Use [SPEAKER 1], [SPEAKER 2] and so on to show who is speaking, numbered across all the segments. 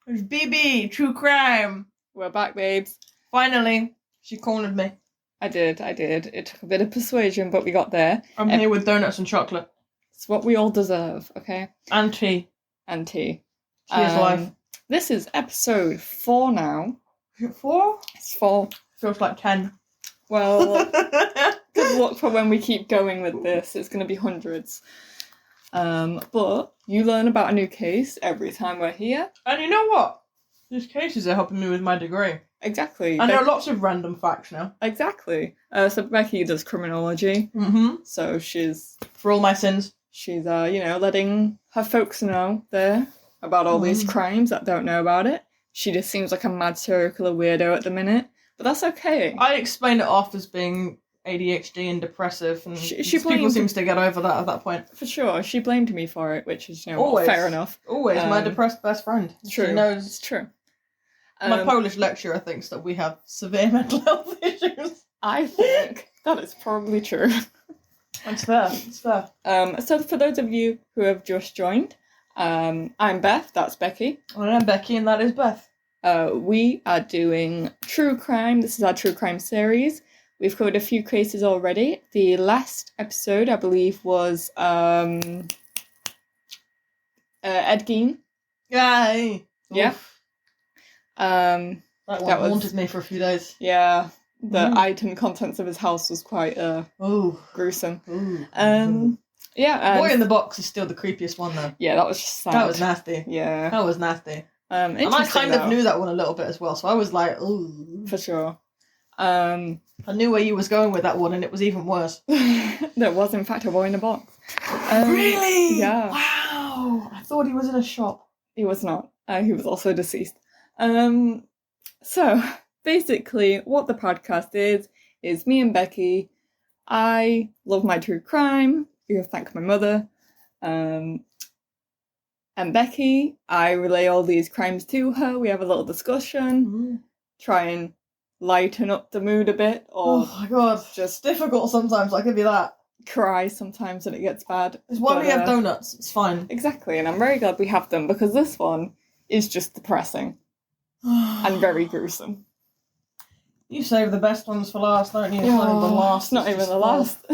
[SPEAKER 1] It's BB, true crime.
[SPEAKER 2] We're back, babes.
[SPEAKER 1] Finally, she cornered me.
[SPEAKER 2] I did. It took a bit of persuasion, but we got there.
[SPEAKER 1] I'm here with donuts and chocolate.
[SPEAKER 2] It's what we all deserve, okay?
[SPEAKER 1] And tea.
[SPEAKER 2] And tea.
[SPEAKER 1] Cheers, life.
[SPEAKER 2] This is episode 4 now.
[SPEAKER 1] Is it 4?
[SPEAKER 2] It's 4.
[SPEAKER 1] Feels like 10.
[SPEAKER 2] Well, good luck for when we keep going with this. It's going to be hundreds. But you learn about a new case every time we're here.
[SPEAKER 1] And you know what? These cases are helping me with my degree.
[SPEAKER 2] Exactly.
[SPEAKER 1] I know lots of random facts now.
[SPEAKER 2] Exactly. So Becky does criminology.
[SPEAKER 1] Mm-hmm.
[SPEAKER 2] So she's...
[SPEAKER 1] For all my sins.
[SPEAKER 2] She's, letting her folks know there about all these crimes that don't know about it. She just seems like a mad serial killer weirdo at the minute. But that's okay.
[SPEAKER 1] I explained it off as being ADHD and depressive, and people seems to get over that at that point.
[SPEAKER 2] For sure. She blamed me for it, which is,
[SPEAKER 1] always,
[SPEAKER 2] fair enough.
[SPEAKER 1] Always. My depressed best friend.
[SPEAKER 2] True.
[SPEAKER 1] She knows.
[SPEAKER 2] It's true.
[SPEAKER 1] My Polish lecturer thinks that we have severe mental health issues.
[SPEAKER 2] I think that is probably true.
[SPEAKER 1] It's fair. It's fair.
[SPEAKER 2] So for those of you who have just joined, I'm Beth, that's Becky.
[SPEAKER 1] And I'm Becky, and that is Beth.
[SPEAKER 2] We are doing true crime. This is our true crime series. We've covered a few cases already. The last episode, I believe, was Ed Gein.
[SPEAKER 1] Yay!
[SPEAKER 2] Yeah.
[SPEAKER 1] Oof. That one haunted me for a few days.
[SPEAKER 2] Yeah. The item contents of his house was quite gruesome.
[SPEAKER 1] Ooh.
[SPEAKER 2] Yeah.
[SPEAKER 1] Boy in the box is still the creepiest one, though.
[SPEAKER 2] Yeah, that was just sad.
[SPEAKER 1] That was nasty.
[SPEAKER 2] Yeah.
[SPEAKER 1] That was nasty. And I kind of knew that one a little bit as well, so I was like, ooh.
[SPEAKER 2] For sure.
[SPEAKER 1] I knew where you was going with that one, and it was even worse.
[SPEAKER 2] There was, in fact, a boy in a box.
[SPEAKER 1] Really?
[SPEAKER 2] Yeah.
[SPEAKER 1] Wow. I thought he was in a shop.
[SPEAKER 2] He was not. He was also deceased. So, basically, what the podcast is me and Becky. I love my true crime. You have to thank my mother. And Becky, I relay all these crimes to her. We have a little discussion. Try and lighten up the mood a bit. Or
[SPEAKER 1] oh my god. Just difficult sometimes, I'll give you that.
[SPEAKER 2] Cry sometimes when it gets bad.
[SPEAKER 1] It's why we have donuts. It's fine.
[SPEAKER 2] Exactly, and I'm very glad we have them because this one is just depressing. And very gruesome.
[SPEAKER 1] You save the best ones for last, don't you? It's not even the last.
[SPEAKER 2] It's not even the last.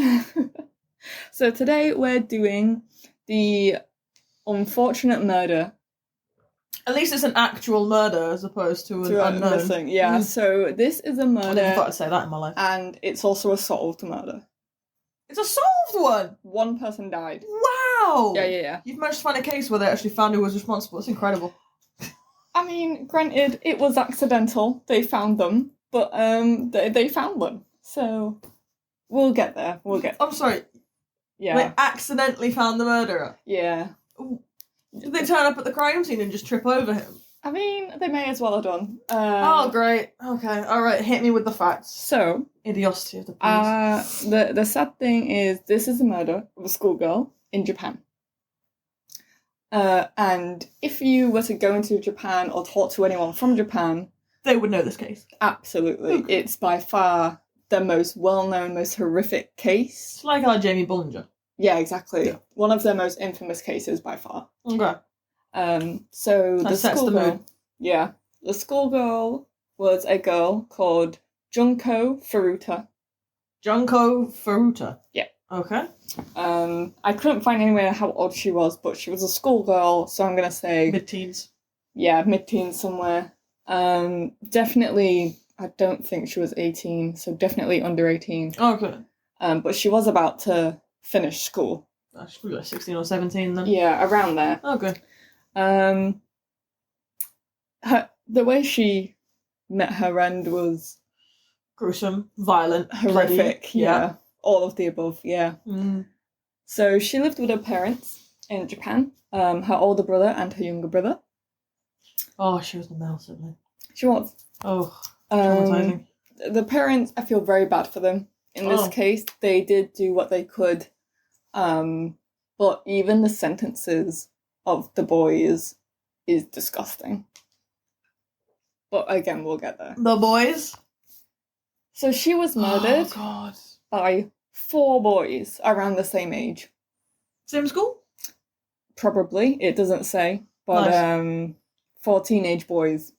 [SPEAKER 2] So today we're doing the unfortunate murder.
[SPEAKER 1] At least it's an actual murder as opposed to an unknown.
[SPEAKER 2] Missing. Yeah, so this is a murder.
[SPEAKER 1] I never thought I'd say that in my life.
[SPEAKER 2] And it's also a solved murder.
[SPEAKER 1] It's a solved one!
[SPEAKER 2] One person died.
[SPEAKER 1] Wow!
[SPEAKER 2] Yeah.
[SPEAKER 1] You've managed to find a case where they actually found who was responsible. It's incredible.
[SPEAKER 2] I mean, granted, it was accidental. They found them. But they found them. So we'll get there.
[SPEAKER 1] I'm sorry.
[SPEAKER 2] Yeah.
[SPEAKER 1] They accidentally found the murderer?
[SPEAKER 2] Yeah.
[SPEAKER 1] Did they turn up at the crime scene and just trip over him?
[SPEAKER 2] I mean, they may as well have done.
[SPEAKER 1] Oh, great. Okay. Alright, hit me with the facts.
[SPEAKER 2] So...
[SPEAKER 1] Idiocy of the police.
[SPEAKER 2] The sad thing is, this is a murder of a schoolgirl in Japan. And if you were to go into Japan or talk to anyone from Japan...
[SPEAKER 1] They would know this case.
[SPEAKER 2] Absolutely.
[SPEAKER 1] Okay.
[SPEAKER 2] It's by far the most well-known, most horrific case.
[SPEAKER 1] It's like our Jamie Bullinger.
[SPEAKER 2] Yeah, exactly. Yeah. One of their most infamous cases by far.
[SPEAKER 1] Okay.
[SPEAKER 2] So
[SPEAKER 1] that
[SPEAKER 2] the
[SPEAKER 1] sets the mood.
[SPEAKER 2] Yeah. The schoolgirl was a girl called Junko Furuta.
[SPEAKER 1] Junko Furuta?
[SPEAKER 2] Yeah.
[SPEAKER 1] Okay.
[SPEAKER 2] I couldn't find anywhere how old she was, but she was a schoolgirl, so I'm going to say...
[SPEAKER 1] Mid-teens.
[SPEAKER 2] Yeah, mid-teens somewhere. Definitely, I don't think she was 18, so definitely under 18.
[SPEAKER 1] Okay.
[SPEAKER 2] But she was about to finish school.
[SPEAKER 1] She's probably like 16 or 17 then.
[SPEAKER 2] Yeah, around there.
[SPEAKER 1] Okay.
[SPEAKER 2] The way she met her end was...
[SPEAKER 1] gruesome, violent,
[SPEAKER 2] horrific,
[SPEAKER 1] bloody.
[SPEAKER 2] Yeah. All of the above, yeah.
[SPEAKER 1] Mm.
[SPEAKER 2] So she lived with her parents in Japan, her older brother and her younger brother.
[SPEAKER 1] Oh, she was the male sibling.
[SPEAKER 2] She was.
[SPEAKER 1] Oh, traumatizing.
[SPEAKER 2] The parents, I feel very bad for them. In this case, they did do what they could. But even the sentences of the boys is disgusting. But again, we'll get there.
[SPEAKER 1] The boys?
[SPEAKER 2] So she was murdered by 4 boys around the same age.
[SPEAKER 1] Same school?
[SPEAKER 2] Probably. It doesn't say. But
[SPEAKER 1] nice.
[SPEAKER 2] 4 teenage boys.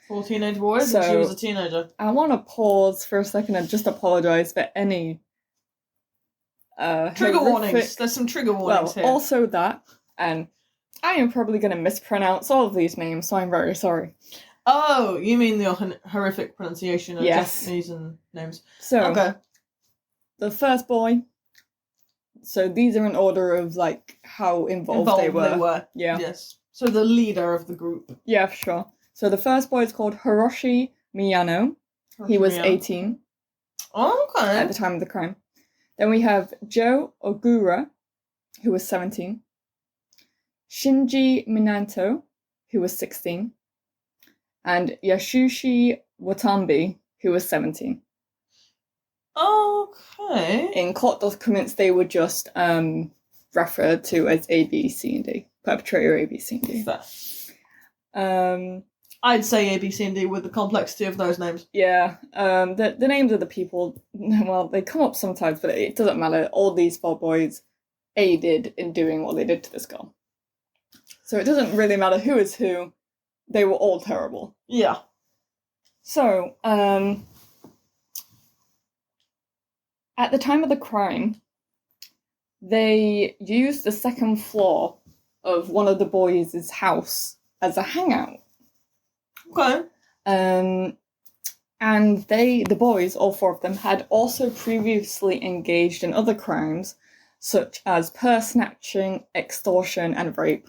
[SPEAKER 1] 4 teenage boys, and she was a teenager.
[SPEAKER 2] I want to pause for a second and just apologise for any
[SPEAKER 1] trigger warnings. There's some trigger warnings here.
[SPEAKER 2] Also that, and I am probably going to mispronounce all of these names, so I'm very sorry.
[SPEAKER 1] Oh, you mean the horrific pronunciation of Japanese names.
[SPEAKER 2] So,
[SPEAKER 1] okay.
[SPEAKER 2] The first boy, so these are in order of, like, how involved they were. Yeah.
[SPEAKER 1] Yes. So the leader of the group.
[SPEAKER 2] Yeah, sure. So the first boy is called Hiroshi Miyano. He was 18.
[SPEAKER 1] Okay.
[SPEAKER 2] At the time of the crime. Then we have Joe Ogura, who was 17. Shinji Minato, who was 16. And Yasushi Watambi, who was 17.
[SPEAKER 1] Okay.
[SPEAKER 2] In court documents, they were just referred to as A, B, C, and D. Perpetrator A, B, C, and D.
[SPEAKER 1] Fair. I'd say A, B, C, and D with the complexity of those names.
[SPEAKER 2] Yeah. The names of the people, well, they come up sometimes, but it doesn't matter. All these 4 boys aided in doing what they did to this girl. So it doesn't really matter who is who. They were all terrible.
[SPEAKER 1] Yeah.
[SPEAKER 2] So, at the time of the crime, they used the second floor of one of the boys' house as a hangout.
[SPEAKER 1] Okay.
[SPEAKER 2] And the boys, all 4 of them, had also previously engaged in other crimes, such as purse snatching, extortion, and rape.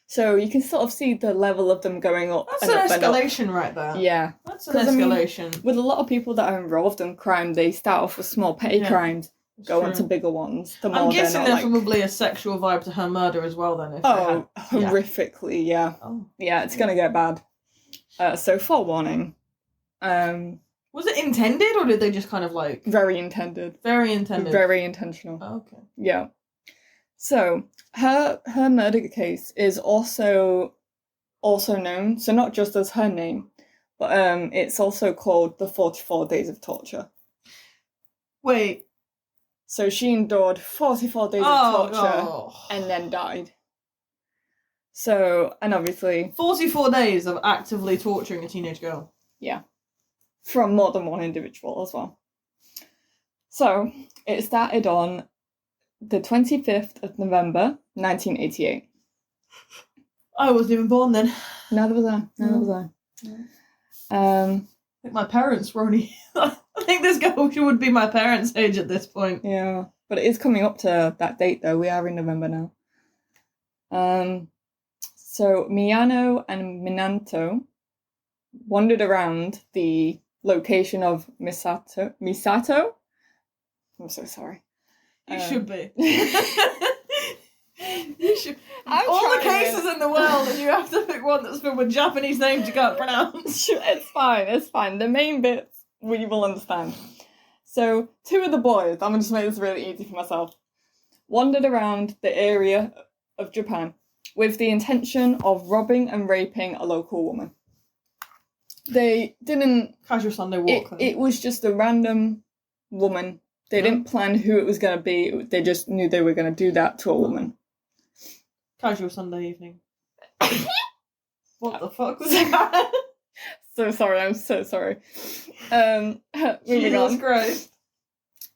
[SPEAKER 2] So you can sort of see the level of them going up.
[SPEAKER 1] That's an escalation right there.
[SPEAKER 2] Yeah.
[SPEAKER 1] That's an escalation.
[SPEAKER 2] I mean, with a lot of people that are involved in crime, they start off with small petty crimes, go on to bigger ones.
[SPEAKER 1] I'm guessing there's probably a sexual vibe to her murder as well then.
[SPEAKER 2] Horrifically, yeah.
[SPEAKER 1] Oh.
[SPEAKER 2] Yeah, it's going to get bad. So forewarning.
[SPEAKER 1] Was it intended or did they just kind of like...
[SPEAKER 2] Very intended.
[SPEAKER 1] Very intended.
[SPEAKER 2] Very intentional.
[SPEAKER 1] Oh, okay.
[SPEAKER 2] Yeah. So, her murder case is also known, so not just as her name, but it's also called the 44 Days of Torture.
[SPEAKER 1] Wait.
[SPEAKER 2] So she endured 44 days of torture and then died. So, and obviously...
[SPEAKER 1] 44 days of actively torturing a teenage girl.
[SPEAKER 2] Yeah. From more than one individual as well. So, it started on the 25th of November, 1988.
[SPEAKER 1] I wasn't even born then.
[SPEAKER 2] Neither was I.
[SPEAKER 1] I think my parents were only... I think this girl would be my parents' age at this point.
[SPEAKER 2] Yeah, but it is coming up to that date though. We are in November now. So Miyano and Minato wandered around the location of Misato? I'm so sorry.
[SPEAKER 1] You should be. You should. All the cases in the world, and you have to pick one that's filled with Japanese names you can't pronounce.
[SPEAKER 2] It's fine. The main bits we will understand. So, 2 of the boys, I'm going to just make this really easy for myself, wandered around the area of Japan with the intention of robbing and raping a local woman. They didn't...
[SPEAKER 1] Casual Sunday walk.
[SPEAKER 2] It was just a random woman. They didn't plan who it was going to be. They just knew they were going to do that to a woman.
[SPEAKER 1] Casual Sunday evening. What the fuck was that?
[SPEAKER 2] So sorry, I'm so sorry.
[SPEAKER 1] Jesus Christ.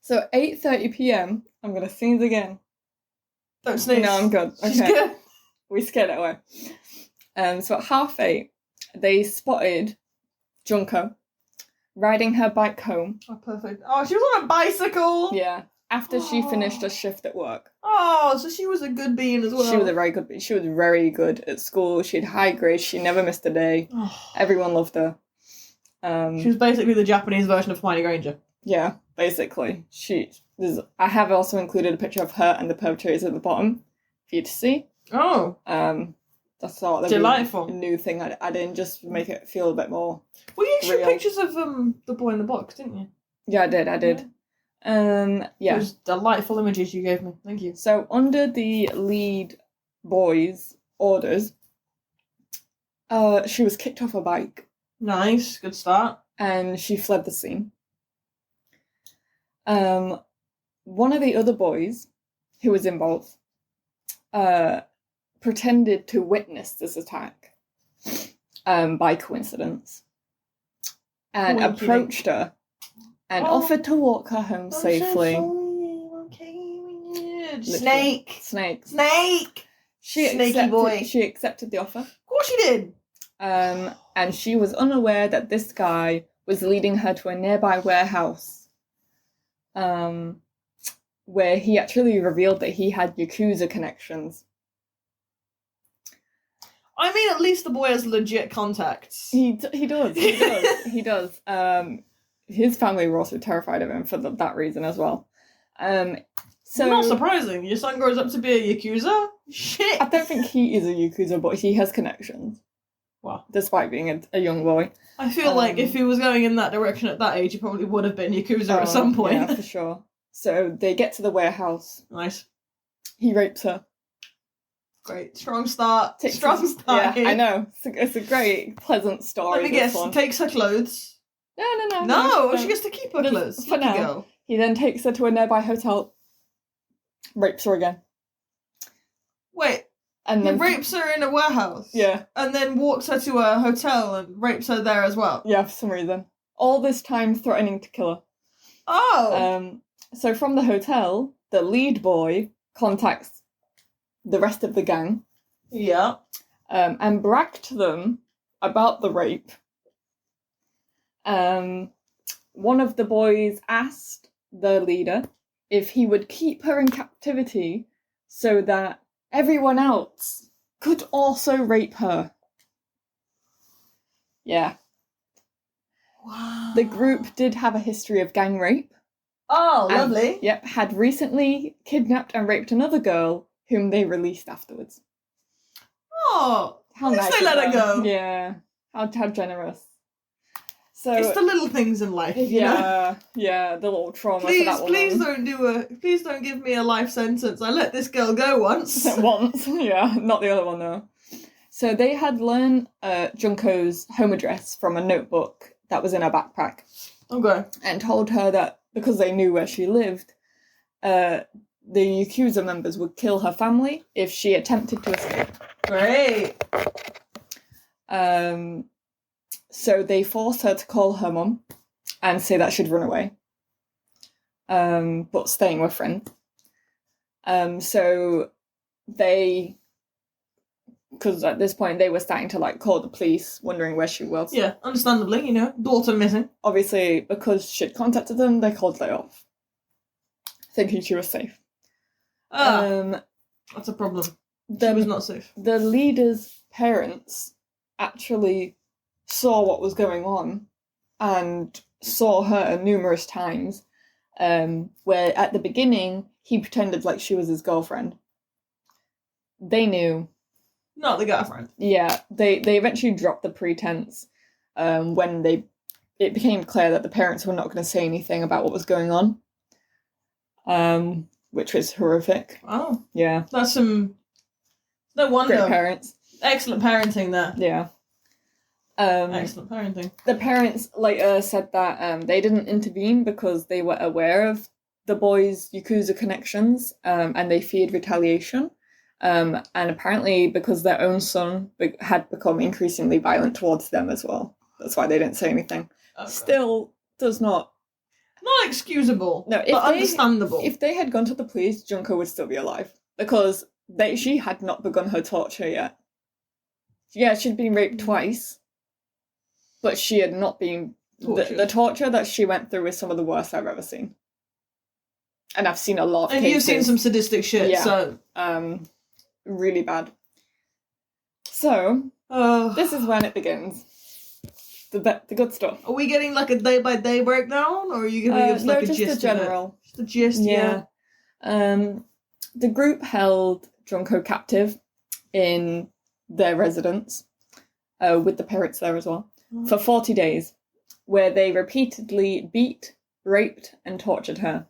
[SPEAKER 2] So 8:30 p.m. I'm going to sneeze again.
[SPEAKER 1] Don't sneeze.
[SPEAKER 2] No, I'm good. Okay.
[SPEAKER 1] She's good.
[SPEAKER 2] We scared it away. So at 8:30, they spotted Junko riding her bike home.
[SPEAKER 1] Oh, perfect. Oh, she was on a bicycle?
[SPEAKER 2] Yeah. After she finished a shift at work.
[SPEAKER 1] Oh, so she was a good bean as well.
[SPEAKER 2] She was a very good bean. She was very good at school. She had high grades. She never missed a day. Everyone loved her. She
[SPEAKER 1] was basically the Japanese version of Hermione Granger.
[SPEAKER 2] Yeah, basically. I have also included a picture of her and the perpetrators at the bottom for you to see.
[SPEAKER 1] Oh.
[SPEAKER 2] That's sort of
[SPEAKER 1] delightful.
[SPEAKER 2] A new thing I'd add in just to make it feel a bit more.
[SPEAKER 1] Well, you showed pictures of the boy in the box, didn't you?
[SPEAKER 2] Yeah, I did. Yeah.
[SPEAKER 1] Those delightful images you gave me. Thank you.
[SPEAKER 2] So, under the lead boy's orders, she was kicked off a bike.
[SPEAKER 1] Nice, good start.
[SPEAKER 2] And she fled the scene. One of the other boys who was involved pretended to witness this attack. by coincidence, and approached her and offered to walk her home safely.
[SPEAKER 1] Snake.
[SPEAKER 2] Snaky boy. She accepted the offer.
[SPEAKER 1] Of course she did.
[SPEAKER 2] And she was unaware that this guy was leading her to a nearby warehouse, where he actually revealed that he had Yakuza connections.
[SPEAKER 1] I mean, at least the boy has legit contacts.
[SPEAKER 2] He does. His family were also terrified of him for that reason as well. So
[SPEAKER 1] not surprising. Your son grows up to be a Yakuza? Shit!
[SPEAKER 2] I don't think he is a Yakuza, but he has connections.
[SPEAKER 1] Wow.
[SPEAKER 2] Despite being a young boy.
[SPEAKER 1] I feel like if he was going in that direction at that age, he probably would have been Yakuza at some point.
[SPEAKER 2] Yeah, for sure. So they get to the warehouse.
[SPEAKER 1] Nice.
[SPEAKER 2] He rapes her.
[SPEAKER 1] Great. Strong start. Yeah,
[SPEAKER 2] I know. It's a great, pleasant story.
[SPEAKER 1] Let me guess. Takes her clothes.
[SPEAKER 2] No.
[SPEAKER 1] She gets to keep her clothes.
[SPEAKER 2] For now. Girl. He then takes her to a nearby hotel. Rapes her again.
[SPEAKER 1] Wait. And then rapes her in a warehouse?
[SPEAKER 2] Yeah.
[SPEAKER 1] And then walks her to a hotel and rapes her there as well?
[SPEAKER 2] Yeah, for some reason. All this time threatening to kill her.
[SPEAKER 1] Oh!
[SPEAKER 2] So from the hotel, the lead boy contacts the rest of the gang.
[SPEAKER 1] Yeah.
[SPEAKER 2] And bragged to them about the rape. One of the boys asked the leader if he would keep her in captivity so that everyone else could also rape her. Yeah.
[SPEAKER 1] Wow.
[SPEAKER 2] The group did have a history of gang rape.
[SPEAKER 1] Oh, lovely.
[SPEAKER 2] Yep, had recently kidnapped and raped another girl whom they released afterwards.
[SPEAKER 1] Oh,
[SPEAKER 2] how
[SPEAKER 1] nice they let her go.
[SPEAKER 2] Yeah, how generous. So
[SPEAKER 1] it's the little things in life, you know?
[SPEAKER 2] Yeah, the little trauma for that woman.
[SPEAKER 1] Please don't give me a life sentence. I let this girl go once.
[SPEAKER 2] Yeah, not the other one though. So they had learned Junko's home address from a notebook that was in her backpack.
[SPEAKER 1] Okay.
[SPEAKER 2] And told her that because they knew where she lived, the Yakuza members would kill her family if she attempted to escape.
[SPEAKER 1] Great.
[SPEAKER 2] So they forced her to call her mum and say that she'd run away, but staying with friends. So they, because at this point they were starting to call the police, wondering where she was.
[SPEAKER 1] Yeah, understandably, daughter missing.
[SPEAKER 2] Obviously, because she'd contacted them, they called her off, thinking she was safe.
[SPEAKER 1] That's a problem. She was not safe.
[SPEAKER 2] The leader's parents actually saw what was going on and saw her numerous times, where at the beginning he pretended like she was his girlfriend. They knew.
[SPEAKER 1] Not the girlfriend.
[SPEAKER 2] Yeah, they eventually dropped the pretense when it became clear that the parents were not going to say anything about what was going on, which was horrific.
[SPEAKER 1] Oh.
[SPEAKER 2] Yeah.
[SPEAKER 1] That's some... No wonder.
[SPEAKER 2] Great parents.
[SPEAKER 1] Excellent parenting there.
[SPEAKER 2] Yeah.
[SPEAKER 1] Excellent parenting.
[SPEAKER 2] The parents later said that they didn't intervene because they were aware of the boys' Yakuza connections, and they feared retaliation. And apparently because their own son had become increasingly violent towards them as well. That's why they didn't say anything. Okay. Still does not...
[SPEAKER 1] Not excusable,
[SPEAKER 2] no,
[SPEAKER 1] but understandable.
[SPEAKER 2] If they had gone to the police, Junko would still be alive. Because she had not begun her torture yet. Yeah, she'd been raped twice. But she had not been... The torture that she went through is some of the worst I've ever seen. And I've seen a lot of cases.
[SPEAKER 1] And you've seen some sadistic shit,
[SPEAKER 2] yeah.
[SPEAKER 1] So...
[SPEAKER 2] really bad. So, this is when it begins. The good stuff.
[SPEAKER 1] Are we getting a day-by-day breakdown? Or are you giving us a gist?
[SPEAKER 2] Just the general.
[SPEAKER 1] Just the gist, yeah.
[SPEAKER 2] The group held Junko captive in their residence, with the parents there as well, for 40 days, where they repeatedly beat, raped, and tortured her.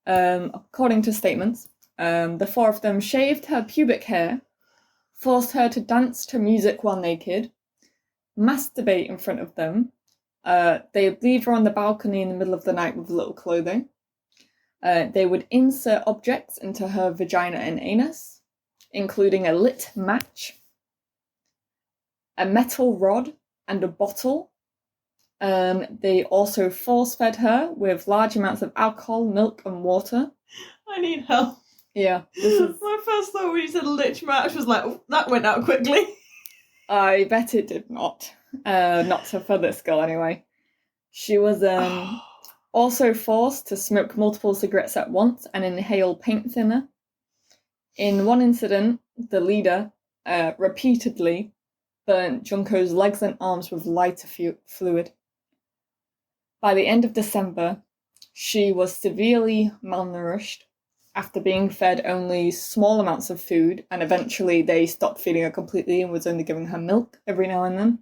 [SPEAKER 2] According to statements, the four of them shaved her pubic hair, forced her to dance to music while naked, masturbate in front of them. They would leave her on the balcony in the middle of the night with little clothing. They would insert objects into her vagina and anus, including a lit match. a metal rod, and a bottle. They also force-fed her with large amounts of alcohol, milk, and water.
[SPEAKER 1] I need help.
[SPEAKER 2] Yeah.
[SPEAKER 1] My first thought when you said lich match was like, oh, that went out quickly.
[SPEAKER 2] I bet it did not. Not for this girl, anyway. She was also forced to smoke multiple cigarettes at once and inhale paint thinner. In one incident, the leader repeatedly burnt Junko's legs and arms with lighter fluid. By the end of December, she was severely malnourished after being fed only small amounts of food, and eventually they stopped feeding her completely and was only giving her milk every now and then.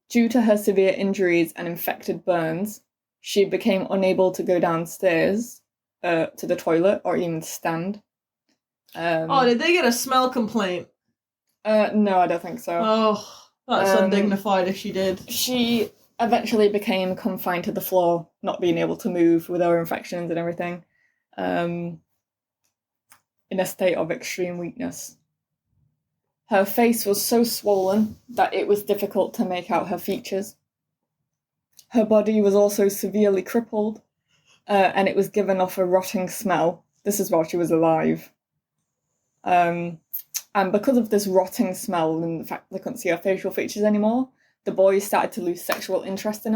[SPEAKER 2] Due to her severe injuries and infected burns, she became unable to go downstairs to the toilet or even stand.
[SPEAKER 1] Did they get a smell complaint?
[SPEAKER 2] No, I don't think so.
[SPEAKER 1] Oh, that's undignified if she did.
[SPEAKER 2] She eventually became confined to the floor, not being able to move with her infections and everything, in a state of extreme weakness. Her face was so swollen that it was difficult to make out her features. Her body was also severely crippled, and it was given off a rotting smell. This is while she was alive. And because of this rotting smell and the fact they couldn't see her facial features anymore, the boys started to lose sexual interest in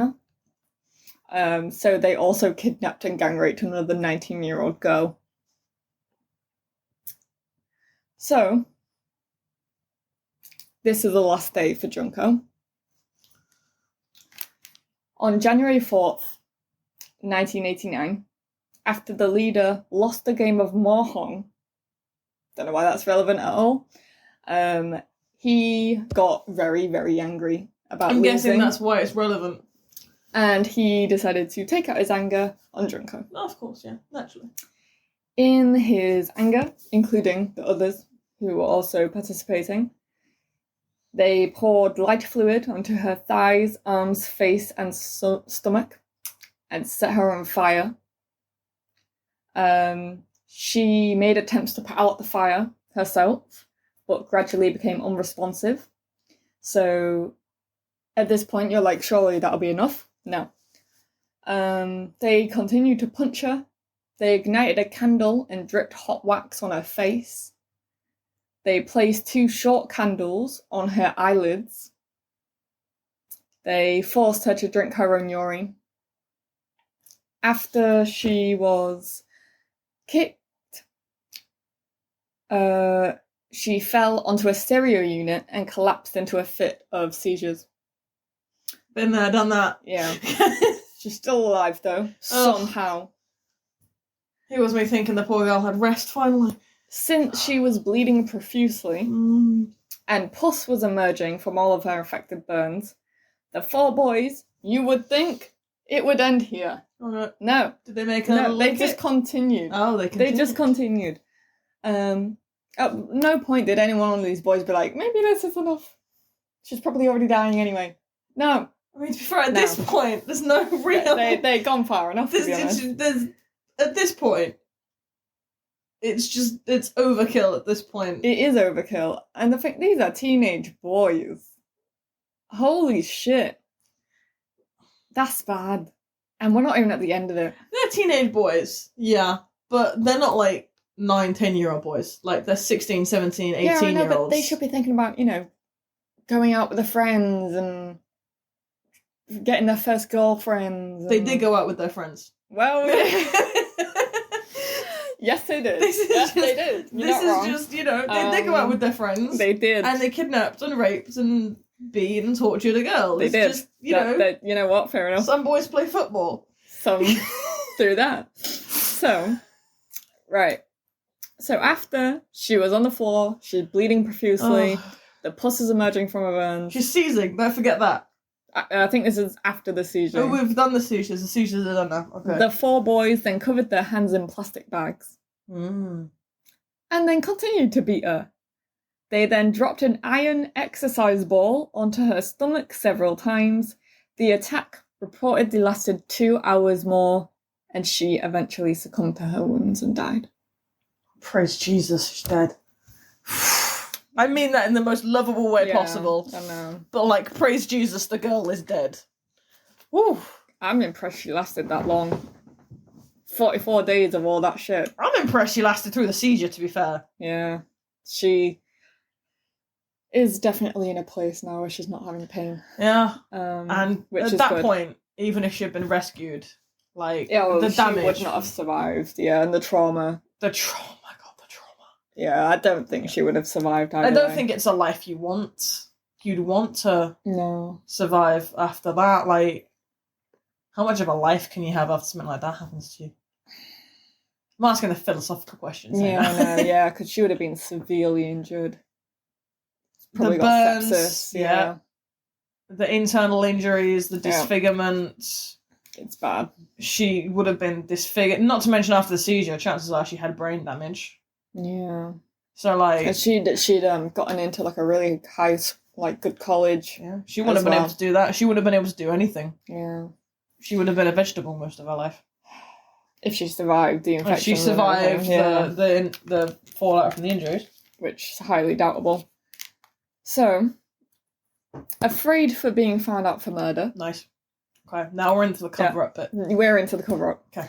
[SPEAKER 2] her. So they also kidnapped and gang raped another 19-year-old girl. So, this is the last day for Junko. On January 4th, 1989, after the leader lost the game of Mahjong, don't know why that's relevant at all, he got very, very angry about
[SPEAKER 1] I'm
[SPEAKER 2] losing.
[SPEAKER 1] guessing that's why it's relevant.
[SPEAKER 2] And he decided to take out his anger on Junko.
[SPEAKER 1] Oh, of course, yeah, naturally.
[SPEAKER 2] In his anger, including the others who were also participating, they poured light fluid onto her thighs, arms, face, and stomach and set her on fire. She made attempts to put out the fire herself, but gradually became unresponsive. So at this point, you're like, surely that'll be enough? No. They continued to punch her. They ignited a candle and dripped hot wax on her face. They placed 2 short candles on her eyelids. They forced her to drink her own urine. After she was kicked, she fell onto a stereo unit and collapsed into a fit of seizures.
[SPEAKER 1] Been there, done that.
[SPEAKER 2] Yeah. She's still alive, though, somehow.
[SPEAKER 1] It was me thinking the poor girl had rest, finally.
[SPEAKER 2] Since she was bleeding profusely, and pus was emerging from all of her affected burns, the 4 boys, you would think it would end here.
[SPEAKER 1] Okay.
[SPEAKER 2] No.
[SPEAKER 1] Did they make her
[SPEAKER 2] they just continued.
[SPEAKER 1] Oh, they continued.
[SPEAKER 2] They just continued. At no point did any one of these boys be like, maybe this is enough. She's probably already dying anyway. No.
[SPEAKER 1] I mean, to be fair, at this point, there's no real...
[SPEAKER 2] They've gone far enough, to be honest.
[SPEAKER 1] At this point, it's overkill at this point.
[SPEAKER 2] It is overkill. And the thing, these are teenage boys. Holy shit. That's bad. And we're not even at the end of it.
[SPEAKER 1] They're teenage boys, yeah. But they're not like 9, 10-year-old boys. Like, they're 16, 17, 18-year-olds. Yeah, I know, but
[SPEAKER 2] they should be thinking about, going out with their friends and getting their first girlfriends.
[SPEAKER 1] They did go out with their friends.
[SPEAKER 2] Well, yes, they did. They did.
[SPEAKER 1] They did go out with their friends.
[SPEAKER 2] They did.
[SPEAKER 1] And they kidnapped and raped and beat and tortured a girl.
[SPEAKER 2] They did. Just, you know what? Fair enough.
[SPEAKER 1] Some boys play football.
[SPEAKER 2] Some do that. So, right. So after she was on the floor, she's bleeding profusely, the pus is emerging from her burns.
[SPEAKER 1] She's seizing, don't forget that.
[SPEAKER 2] I think this is after the seizure.
[SPEAKER 1] Oh, we've done the seizures. The seizures are done now. Okay.
[SPEAKER 2] The 4 boys then covered their hands in plastic bags. And then continued to beat her. They then dropped an iron exercise ball onto her stomach several times. The attack reportedly lasted 2 hours more, and she eventually succumbed to her wounds and died.
[SPEAKER 1] Praise Jesus, she's dead. I mean that in the most lovable way possible.
[SPEAKER 2] I know.
[SPEAKER 1] But, like, praise Jesus, the girl is dead. Woo.
[SPEAKER 2] I'm impressed she lasted that long. 44 days of all that shit.
[SPEAKER 1] I'm impressed she lasted through the seizure, to be fair.
[SPEAKER 2] Yeah. She is definitely in a place now where she's not having pain.
[SPEAKER 1] Yeah.
[SPEAKER 2] And
[SPEAKER 1] at that point, even if she had been rescued, like, the damage...
[SPEAKER 2] she would not have survived, and the trauma.
[SPEAKER 1] The trauma.
[SPEAKER 2] Yeah, I don't think she would have survived either.
[SPEAKER 1] I don't think it's a life you'd want to survive after that. Like, how much of a life can you have after something like that happens to you? I'm asking the philosophical questions.
[SPEAKER 2] Yeah, I know, because she would have been severely injured. Probably
[SPEAKER 1] the
[SPEAKER 2] got
[SPEAKER 1] burns,
[SPEAKER 2] sepsis,
[SPEAKER 1] the internal injuries, the disfigurement.
[SPEAKER 2] It's bad.
[SPEAKER 1] She would have been disfigured. Not to mention after the seizure, chances are she had brain damage.
[SPEAKER 2] Yeah.
[SPEAKER 1] So, like...
[SPEAKER 2] And she'd gotten into, like, a really high, like, good college.
[SPEAKER 1] Yeah. She wouldn't have been able to do that. She wouldn't have been able to do anything.
[SPEAKER 2] Yeah.
[SPEAKER 1] She would have been a vegetable most of her life.
[SPEAKER 2] If she survived the infection.
[SPEAKER 1] If she survived the fallout from the injuries.
[SPEAKER 2] Which is highly doubtable. So, afraid for being found out for murder.
[SPEAKER 1] Nice. Okay, now we're into the cover-up bit.
[SPEAKER 2] We're into the cover-up.
[SPEAKER 1] Okay.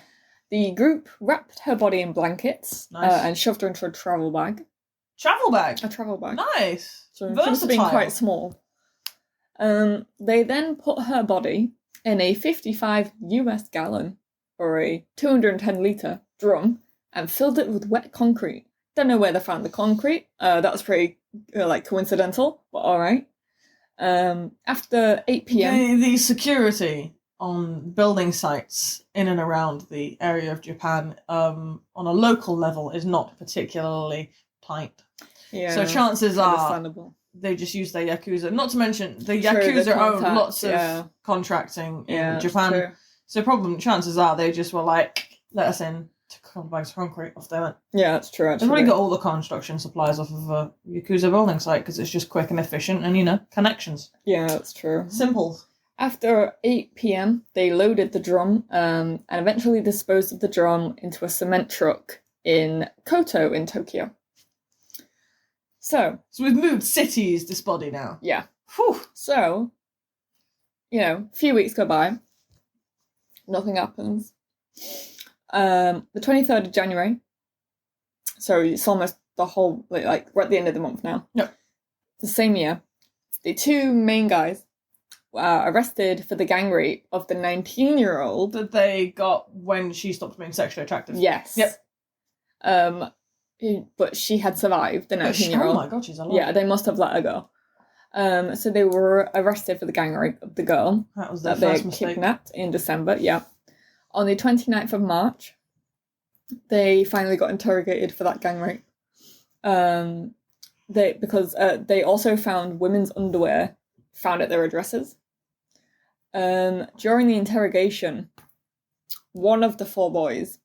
[SPEAKER 2] The group wrapped her body in blankets and shoved her into a travel bag.
[SPEAKER 1] Travel bag?
[SPEAKER 2] A travel bag.
[SPEAKER 1] Nice.
[SPEAKER 2] So she must have been quite small. They then put her body in a 55 US gallon or a 210 litre drum and filled it with wet concrete. Don't know where they found the concrete. That was pretty coincidental, but alright. After 8 p.m.
[SPEAKER 1] The security on building sites in and around the area of Japan on a local level is not particularly tight. Yeah, so chances are they just use their Yakuza. Not to mention the Yakuza own lots of contracting in Japan. True. So chances are they just were like, let us in to a couple bags of concrete off they went.
[SPEAKER 2] Yeah, that's true.
[SPEAKER 1] They've already got all the construction supplies off of a Yakuza building site because it's just quick and efficient and, connections.
[SPEAKER 2] Yeah, that's true.
[SPEAKER 1] Simple.
[SPEAKER 2] After 8 p.m, they loaded the drum and eventually disposed of the drum into a cement truck in Koto in Tokyo. So
[SPEAKER 1] we've moved cities, this body now.
[SPEAKER 2] Yeah.
[SPEAKER 1] Whew.
[SPEAKER 2] So, a few weeks go by. Nothing happens. The 23rd of January. So it's almost the whole, we're at the end of the month now.
[SPEAKER 1] Yep.
[SPEAKER 2] The same year, the two main guys arrested for the gang rape of the 19-year-old.
[SPEAKER 1] That they got when she stopped being sexually attractive.
[SPEAKER 2] Yes.
[SPEAKER 1] Yep.
[SPEAKER 2] But she had survived, the 19-year-old.
[SPEAKER 1] Oh my god, she's alive.
[SPEAKER 2] Yeah, they must have let her go. So they were arrested for the gang rape of the girl.
[SPEAKER 1] That was their first mistake.
[SPEAKER 2] They kidnapped in December, yeah. On the 29th of March, they finally got interrogated for that gang rape. Because they also found women's underwear found at their addresses. During the interrogation, one of the four boys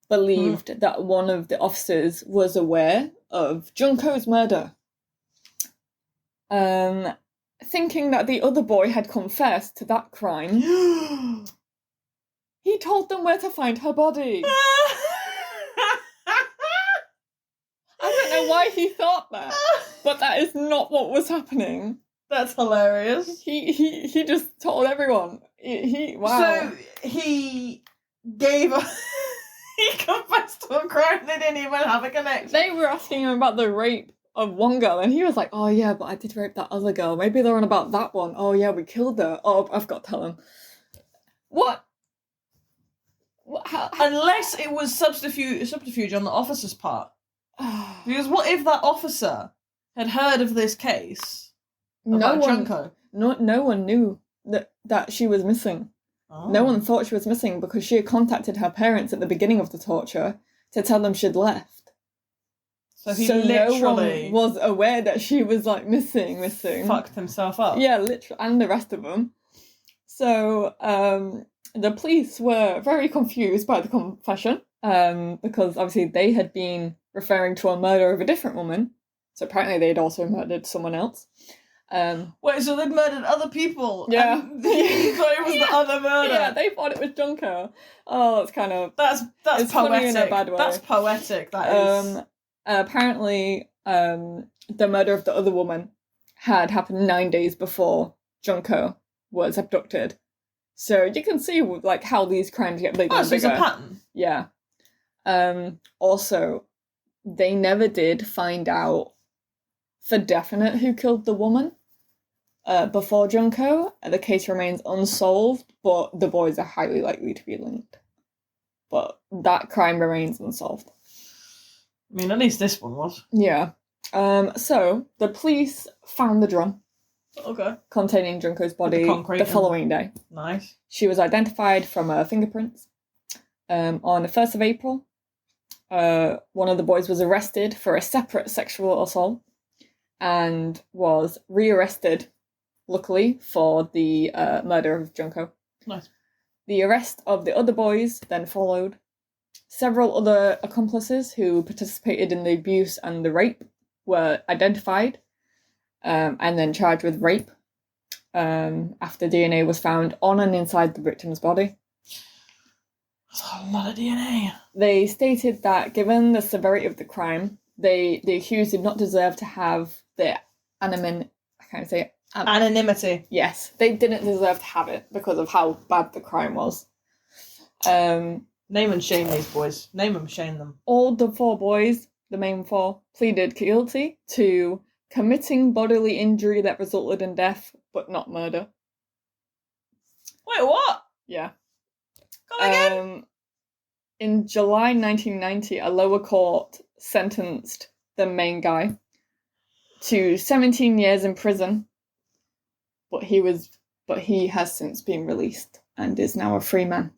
[SPEAKER 2] believed that one of the officers was aware of Junko's murder. Thinking that the other boy had confessed to that crime, he told them where to find her body. I don't know why he thought that, but that is not what was happening.
[SPEAKER 1] That's hilarious.
[SPEAKER 2] He just told everyone. Wow.
[SPEAKER 1] So he gave he confessed to a crime they didn't even have a connection.
[SPEAKER 2] They were asking him about the rape of one girl, and he was like, oh yeah, but I did rape that other girl. Maybe they're on about that one. Oh yeah, we killed her. Oh, I've got to tell him. What? How? Unless
[SPEAKER 1] it was subterfuge on the officer's part. Because what if that officer had heard of this case about Junko?
[SPEAKER 2] No one knew that she was missing. Oh. No one thought she was missing because she had contacted her parents at the beginning of the torture to tell them she'd left.
[SPEAKER 1] So literally
[SPEAKER 2] no one was aware that she was missing.
[SPEAKER 1] Fucked himself up.
[SPEAKER 2] Yeah, literally, and the rest of them. So the police were very confused by the confession because obviously they had been referring to a murder of a different woman. So apparently they'd also murdered someone else.
[SPEAKER 1] Wait, so they'd murdered other people?
[SPEAKER 2] Yeah.
[SPEAKER 1] And they thought it was the other murder?
[SPEAKER 2] Yeah, they thought it was Junko. Oh, it's kind of...
[SPEAKER 1] That's
[SPEAKER 2] poetic.
[SPEAKER 1] Funny in a bad way. That's poetic, that is.
[SPEAKER 2] Apparently, the murder of the other woman had happened 9 days before Junko was abducted. So you can see like how these crimes get bigger and bigger.
[SPEAKER 1] So it's a pattern.
[SPEAKER 2] Yeah. Also, they never did find out for definite who killed the woman before Junko. The case remains unsolved, but the boys are highly likely to be linked. But that crime remains unsolved.
[SPEAKER 1] I mean, at least this one was.
[SPEAKER 2] Yeah. So the police found the drum.
[SPEAKER 1] Okay.
[SPEAKER 2] Containing Junko's body the following day.
[SPEAKER 1] Nice.
[SPEAKER 2] She was identified from her fingerprints. On the 1st of April, one of the boys was arrested for a separate sexual assault and was rearrested, luckily, for the murder of Junko.
[SPEAKER 1] Nice.
[SPEAKER 2] The arrest of the other boys then followed. Several other accomplices who participated in the abuse and the rape were identified and then charged with rape after DNA was found on and inside the victim's body.
[SPEAKER 1] That's a lot of DNA.
[SPEAKER 2] They stated that given the severity of the crime, the accused did not deserve to have the
[SPEAKER 1] anonymity.
[SPEAKER 2] Yes, they didn't deserve to have it because of how bad the crime was.
[SPEAKER 1] Name and shame these boys. Name them, shame them.
[SPEAKER 2] All the 4 boys, the main 4, pleaded guilty to committing bodily injury that resulted in death, but not murder.
[SPEAKER 1] Wait, what?
[SPEAKER 2] Yeah.
[SPEAKER 1] Come again?
[SPEAKER 2] In July 1990, a lower court sentenced the main guy to 17 years in prison, but he has since been released and is now a free man.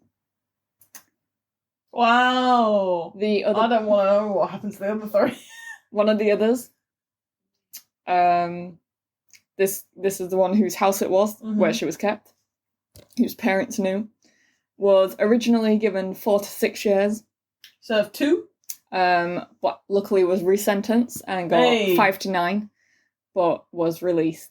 [SPEAKER 1] Wow. I don't want to know what happened to the other 3.
[SPEAKER 2] One of the others, this is the one whose house it was, where she was kept, whose parents knew, was originally given 4 to 6 years.
[SPEAKER 1] Served 2?
[SPEAKER 2] But luckily was resentenced and got 5 to 9, but was released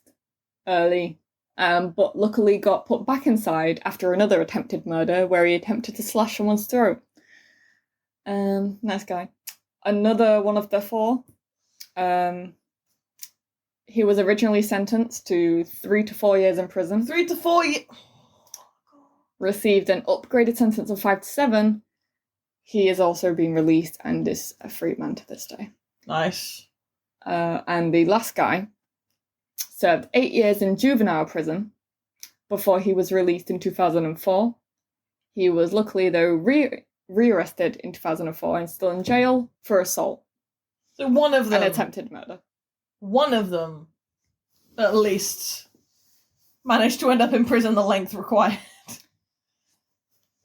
[SPEAKER 2] early. But luckily got put back inside after another attempted murder where he attempted to slash someone's throat. Nice guy. Another one of the 4, he was originally sentenced to 3 to 4 years in prison.
[SPEAKER 1] 3 to 4 years?
[SPEAKER 2] Received an upgraded sentence of 5 to 7. He is also being released and is a free man to this day.
[SPEAKER 1] Nice.
[SPEAKER 2] And the last guy served 8 years in juvenile prison before he was released in 2004. He was luckily, though, rearrested in 2004 and still in jail for assault.
[SPEAKER 1] So one of them...
[SPEAKER 2] and attempted murder.
[SPEAKER 1] One of them, at least, managed to end up in prison the length required.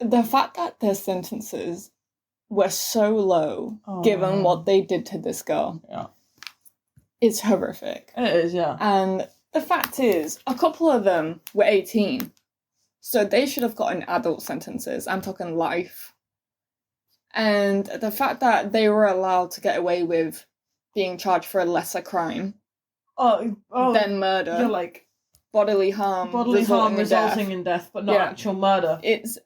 [SPEAKER 2] The fact that their sentences were so low, given what they did to this girl, it's horrific.
[SPEAKER 1] It is, yeah.
[SPEAKER 2] And the fact is, a couple of them were 18, so they should have gotten adult sentences. I'm talking life. And the fact that they were allowed to get away with being charged for a lesser crime than murder,
[SPEAKER 1] you're like
[SPEAKER 2] bodily harm
[SPEAKER 1] resulting in death, but not actual murder.
[SPEAKER 2] It's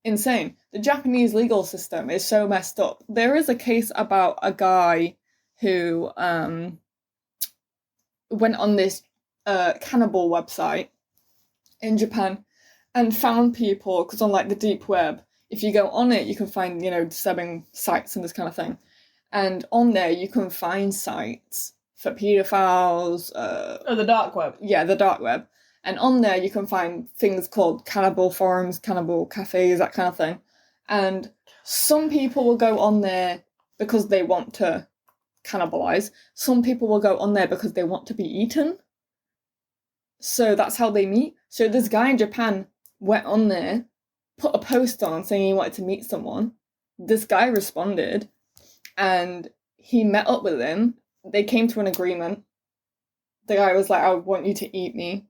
[SPEAKER 2] insane. The Japanese legal system is so messed up. There is a case about a guy who went on this cannibal website in Japan and found people, because on like the deep web, if you go on it, you can find, disturbing sites and this kind of thing. And on there, you can find sites for paedophiles.
[SPEAKER 1] The dark web.
[SPEAKER 2] Yeah, the dark web. And on there, you can find things called cannibal forums, cannibal cafes, that kind of thing. And some people will go on there because they want to cannibalize. Some people will go on there because they want to be eaten. So that's how they meet. So this guy in Japan went on there, put a post on saying he wanted to meet someone. This guy responded and he met up with him. They came to an agreement. The guy was like, I want you to eat me.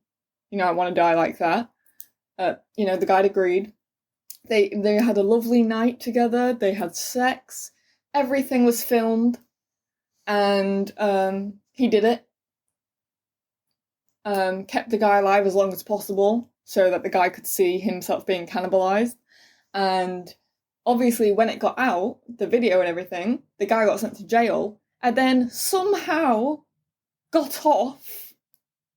[SPEAKER 2] I want to die like that. The guy agreed. They had a lovely night together. They had sex. Everything was filmed. And he did it. Kept the guy alive as long as possible so that the guy could see himself being cannibalized. And obviously when it got out, the video and everything, the guy got sent to jail. And then somehow got off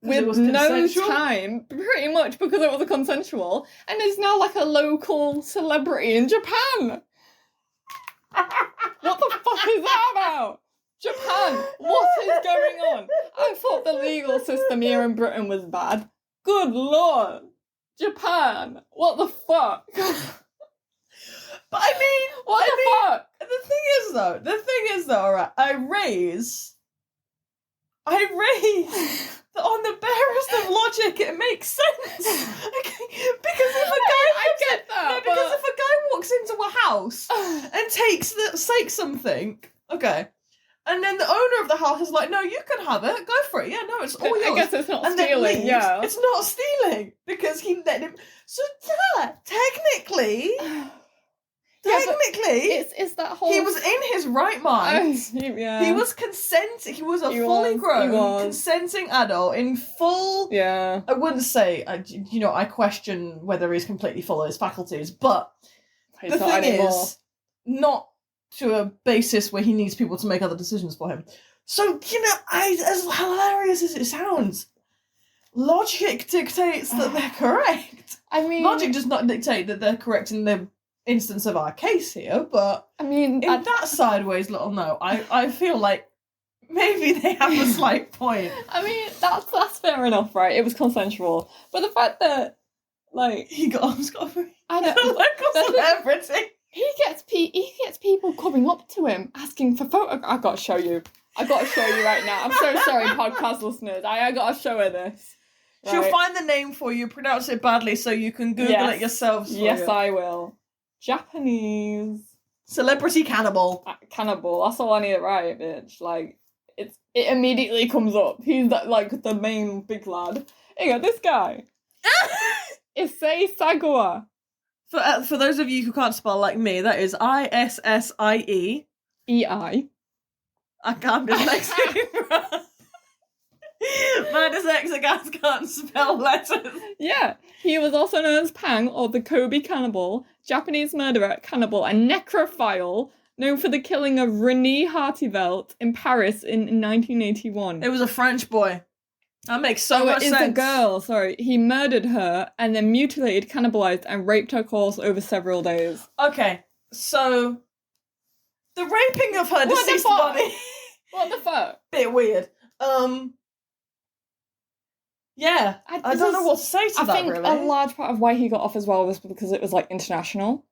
[SPEAKER 2] with no time, pretty much because it was a consensual, and is now like a local celebrity in Japan. What the fuck is that about? Japan, what is going on? I thought the legal system here in Britain was bad. Good lord. Japan, what the fuck?
[SPEAKER 1] But I mean,
[SPEAKER 2] what the fuck?
[SPEAKER 1] The thing is though, alright, I raise that on the barest of logic it makes sense. Okay? Because if a guy if a guy walks into a house and takes something, okay, and then the owner of the house is like, no, you can have it, go for it, yeah, no, it's all yours.
[SPEAKER 2] I guess it's not
[SPEAKER 1] and
[SPEAKER 2] stealing,
[SPEAKER 1] leaves,
[SPEAKER 2] yeah.
[SPEAKER 1] It's not stealing, because he let him, so yeah, technically,
[SPEAKER 2] it's that whole...
[SPEAKER 1] he was in his right mind.
[SPEAKER 2] Yeah.
[SPEAKER 1] He was consenting. He was a fully grown, consenting adult in full...
[SPEAKER 2] Yeah.
[SPEAKER 1] I wouldn't say, I question whether he's completely full of his faculties, but the thing is, not to a basis where he needs people to make other decisions for him. So, as hilarious as it sounds, logic dictates that they're correct.
[SPEAKER 2] I mean...
[SPEAKER 1] Logic does not dictate that they're correct in the instance of our case here, but
[SPEAKER 2] I mean,
[SPEAKER 1] in that sideways little note, I feel like maybe they have a slight point.
[SPEAKER 2] I mean, that's fair enough, right? It was consensual, but the fact that
[SPEAKER 1] he got on scot-free,
[SPEAKER 2] I know,
[SPEAKER 1] local celebrity.
[SPEAKER 2] He gets people coming up to him asking for photo. I gotta show you right now. I'm so sorry, podcast listeners. I gotta show her this. Right?
[SPEAKER 1] She'll find the name for you, pronounce it badly, so you can Google it yourselves.
[SPEAKER 2] Yes, I will. Japanese
[SPEAKER 1] celebrity cannibal.
[SPEAKER 2] Cannibal. That's all I need to write, bitch. It immediately comes up. He's the main big lad. Here you go, this guy. Issei Sagawa.
[SPEAKER 1] For those of you who can't spell like me, that is ISSIE.
[SPEAKER 2] EI.
[SPEAKER 1] I'm dyslexic. My dyslexic ass can't spell letters.
[SPEAKER 2] Yeah, he was also known as Pang, or the Kobe Cannibal, Japanese murderer, cannibal, and necrophile, known for the killing of Renée Hartevelt in Paris in 1981.
[SPEAKER 1] It was a French boy. That makes so much sense.
[SPEAKER 2] It's a girl, sorry. He murdered her and then mutilated, cannibalized, and raped her corpse over several days.
[SPEAKER 1] Okay, so the raping of her deceased body.
[SPEAKER 2] What the fuck?
[SPEAKER 1] Bit weird. Yeah, I don't know what to say to that, really.
[SPEAKER 2] I think a large part of why he got off as well was because it was, international.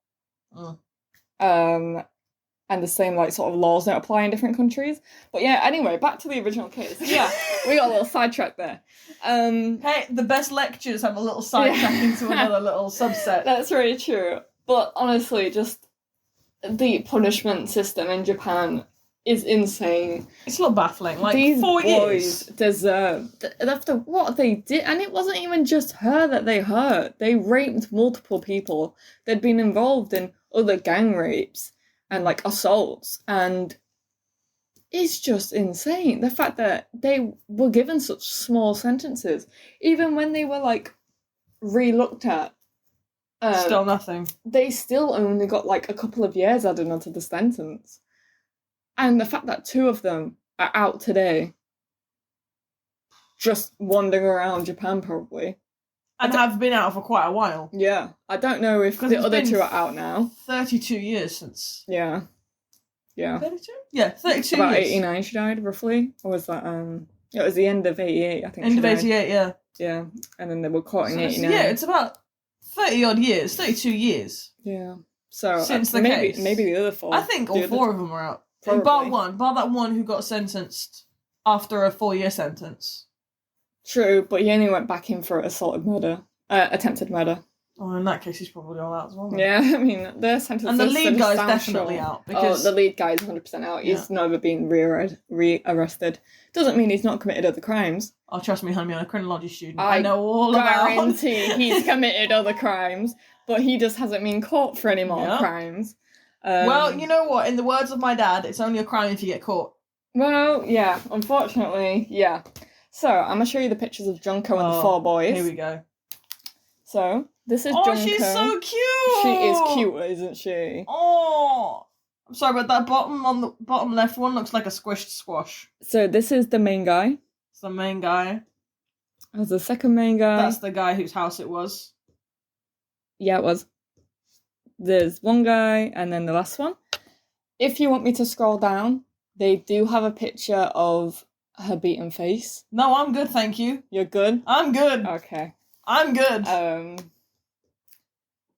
[SPEAKER 2] And the same, sort of laws don't apply in different countries. But yeah, anyway, back to the original case. Yeah, we got a little sidetrack there.
[SPEAKER 1] Hey, the best lectures have a little sidetrack into another little subset.
[SPEAKER 2] That's very true. But honestly, just the punishment system in Japan is insane.
[SPEAKER 1] It's a little baffling.
[SPEAKER 2] These
[SPEAKER 1] 4
[SPEAKER 2] boys
[SPEAKER 1] years
[SPEAKER 2] deserve, after what they did, and it wasn't even just her that they hurt. They raped multiple people. They'd been involved in other gang rapes and assaults, and it's just insane. The fact that they were given such small sentences, even when they were re-looked at.
[SPEAKER 1] Still nothing.
[SPEAKER 2] They still only got a couple of years added onto the sentence. And the fact that 2 of them are out today, just wandering around Japan probably.
[SPEAKER 1] And have been out for quite a while.
[SPEAKER 2] Yeah. I don't know if the other 2 are out now.
[SPEAKER 1] 32 years since.
[SPEAKER 2] Yeah. Yeah.
[SPEAKER 1] 32? Yeah, 32
[SPEAKER 2] About
[SPEAKER 1] years.
[SPEAKER 2] 89 she died, roughly. Or was that, it was the end of 88, I think.
[SPEAKER 1] End of 88, yeah.
[SPEAKER 2] Yeah. And then they were caught in 89.
[SPEAKER 1] Yeah, it's about 30 odd years, 32 years.
[SPEAKER 2] Yeah. So,
[SPEAKER 1] since the
[SPEAKER 2] maybe,
[SPEAKER 1] case.
[SPEAKER 2] Maybe the other 4.
[SPEAKER 1] I think all 4 of them are out.
[SPEAKER 2] Probably.
[SPEAKER 1] Bar that one who got sentenced after a 4-year sentence.
[SPEAKER 2] True, but he only went back in for attempted murder.
[SPEAKER 1] Oh, in that case, he's probably all out as well. Then.
[SPEAKER 2] Yeah, I mean, their sentences.
[SPEAKER 1] And the lead guy's definitely out. Because...
[SPEAKER 2] the lead guy's 100% out. He's never been re-arrested. Doesn't mean he's not committed other crimes.
[SPEAKER 1] Oh, trust me, honey, I'm a criminology student. I know all about...
[SPEAKER 2] I guarantee he's committed other crimes, but he just hasn't been caught for any more crimes.
[SPEAKER 1] Well, you know what? In the words of my dad, it's only a crime if you get caught.
[SPEAKER 2] Well, yeah, unfortunately, yeah. So, I'm going to show you the pictures of Junko and the 4 boys.
[SPEAKER 1] Here we go.
[SPEAKER 2] So, this is Junko.
[SPEAKER 1] Oh, she's so cute!
[SPEAKER 2] She is cute, isn't she?
[SPEAKER 1] Oh! I'm sorry, but that bottom left one looks like a squished squash.
[SPEAKER 2] So, this is the main guy.
[SPEAKER 1] the main guy.
[SPEAKER 2] There's the second main guy.
[SPEAKER 1] That's the guy whose house it was.
[SPEAKER 2] Yeah, it was. There's one guy, and then the last one. If you want me to scroll down, they do have a picture of her beaten face.
[SPEAKER 1] No, I'm good, thank you.
[SPEAKER 2] You're good?
[SPEAKER 1] I'm good.
[SPEAKER 2] Okay.
[SPEAKER 1] I'm good.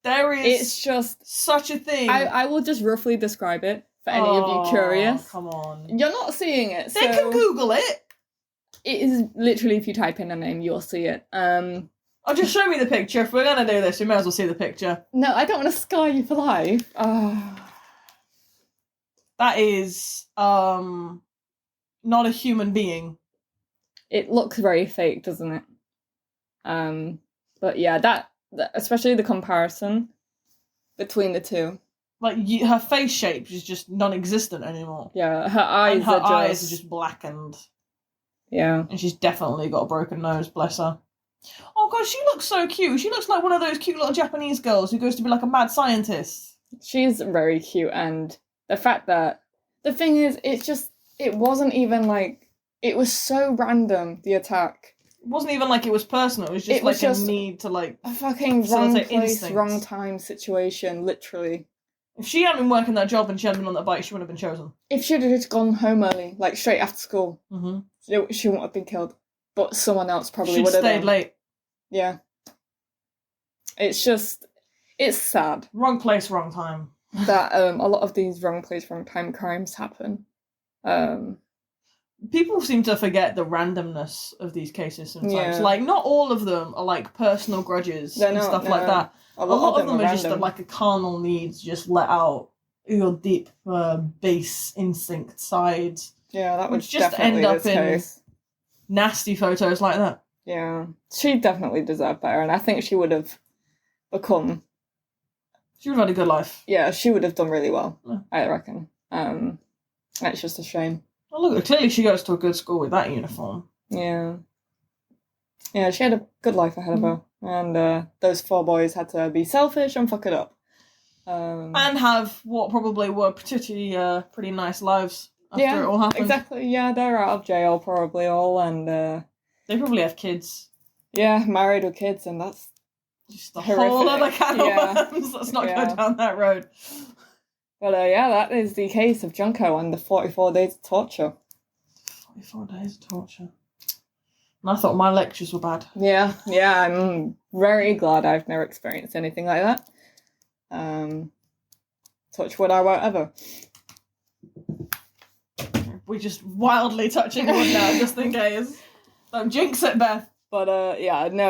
[SPEAKER 1] There is
[SPEAKER 2] it's just
[SPEAKER 1] such a thing.
[SPEAKER 2] I will just roughly describe it for any of you curious.
[SPEAKER 1] Come on.
[SPEAKER 2] You're not seeing it,
[SPEAKER 1] They can Google it.
[SPEAKER 2] It is literally, if you type in a name, you'll see it.
[SPEAKER 1] Just show me the picture. If we're going to do this, we may as well see the picture.
[SPEAKER 2] No, I don't want to scar you for life.
[SPEAKER 1] That is not a human being.
[SPEAKER 2] It looks very fake, doesn't it? But yeah, that especially the comparison between the two.
[SPEAKER 1] Like, her face shape is just non-existent anymore.
[SPEAKER 2] Yeah, her eyes
[SPEAKER 1] are just blackened.
[SPEAKER 2] Yeah.
[SPEAKER 1] And she's definitely got a broken nose, bless her. Oh god, she looks so cute. She looks like one of those cute little Japanese girls who goes to be like a mad scientist.
[SPEAKER 2] She's very cute, and the fact that... The thing is, it wasn't even like... It was so random, the attack.
[SPEAKER 1] It wasn't even like it was personal. It was just a need to, like...
[SPEAKER 2] A fucking wrong place, wrong time situation, literally.
[SPEAKER 1] If she hadn't been working that job and she hadn't been on that bike, she wouldn't have been chosen.
[SPEAKER 2] If she'd have just gone home early, like straight after school, she wouldn't have been killed. But someone else probably would have
[SPEAKER 1] stayed late.
[SPEAKER 2] Yeah. It's just... It's sad.
[SPEAKER 1] Wrong place, wrong time.
[SPEAKER 2] That a lot of these wrong place, wrong time crimes happen.
[SPEAKER 1] People seem to forget the randomness of these cases sometimes.
[SPEAKER 2] Yeah.
[SPEAKER 1] Like, not all of them are like personal grudges and stuff like that. A lot of them are just like a carnal need to just let out your deep base instinct side.
[SPEAKER 2] Yeah, that would
[SPEAKER 1] just
[SPEAKER 2] definitely
[SPEAKER 1] end up
[SPEAKER 2] this case.
[SPEAKER 1] In nasty photos like that.
[SPEAKER 2] Yeah, she definitely deserved better, and I think she would have become...
[SPEAKER 1] She would have had a good life.
[SPEAKER 2] Yeah, she would have done really well, I reckon. It's just a shame.
[SPEAKER 1] Well, look, clearly she goes to a good school with that uniform.
[SPEAKER 2] Yeah. Yeah, she had a good life ahead of her. And those 4 boys had to be selfish and fuck it up.
[SPEAKER 1] And have what probably were particularly pretty nice lives after it all happened.
[SPEAKER 2] Exactly. Yeah, they're out of jail probably all, and...
[SPEAKER 1] they probably have kids.
[SPEAKER 2] Yeah, married with kids, and that's...
[SPEAKER 1] Just a whole other can of worms. Let's not go down that road.
[SPEAKER 2] But that is the case of Junko and the 44 days of torture.
[SPEAKER 1] 44 days of torture. And I thought my lectures were bad.
[SPEAKER 2] Yeah, I'm very glad I've never experienced anything like that. Touch wood, I won't ever.
[SPEAKER 1] We're just wildly touching wood now, just in case. Don't jinx it, Beth.
[SPEAKER 2] But